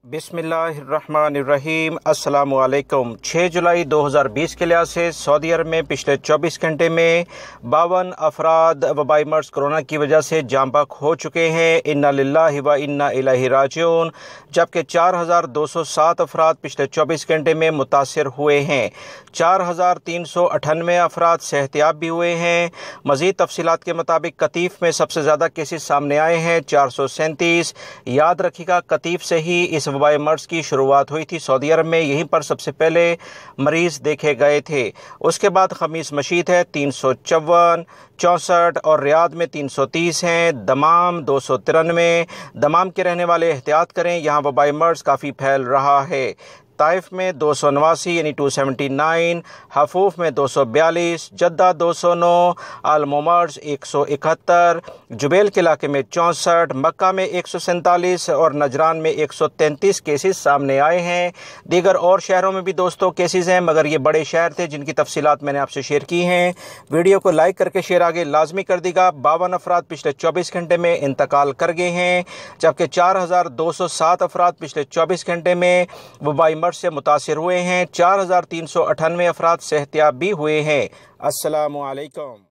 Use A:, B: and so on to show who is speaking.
A: بسم اللہ الرحمن الرحیم۔ السلام علیکم۔ 6 جولائی 2020 کے لحاظ سے سعودی عرب میں پچھلے 24 گھنٹے میں 52 افراد وبائی مرض کرونا کی وجہ سے جاں بحق ہو چکے ہیں۔ انا للہ و انا الیہ راجعون۔ جبکہ 4207 افراد پچھلے 24 گھنٹے میں متاثر ہوئے ہیں۔ 4398 افراد صحت یاب بھی ہوئے ہیں۔ مزید تفصیلات کے مطابق قطیف میں سب سے زیادہ کیسز سامنے آئے ہیں، 437۔ یاد رکھیے گا قطیف سے ہی اس وبائی مرض کی شروعات ہوئی تھی سعودی عرب میں، یہیں پر سب سے پہلے مریض دیکھے گئے تھے۔ اس کے بعد خمیس مشیط ہے 354، 64 اور ریاض میں 330 ہیں۔ دمام 293۔ دمام کے رہنے والے احتیاط کریں، یہاں وبائی مرض کافی پھیل رہا ہے۔ طائف میں 289 یعنی 279، حفوف میں 242، جدہ 209، المومرز 171، جبیل کے علاقے میں 64، مکہ میں 147 اور نجران میں 133 کیسز سامنے آئے ہیں۔ دیگر اور شہروں میں بھی دوستوں کیسز ہیں، مگر یہ بڑے شہر تھے جن کی تفصیلات میں نے آپ سے شیئر کی ہیں۔ ویڈیو کو لائک کر کے شیئر آگے لازمی کر دی گا۔ 52 افراد پچھلے 24 گھنٹے میں انتقال کر گئے ہیں، جبکہ 4207 افراد پچھلے 24 گھنٹے میں وبائی مرض سے متاثر ہوئے ہیں۔ 4398 افراد صحت یاب بھی ہوئے ہیں۔ السلام علیکم۔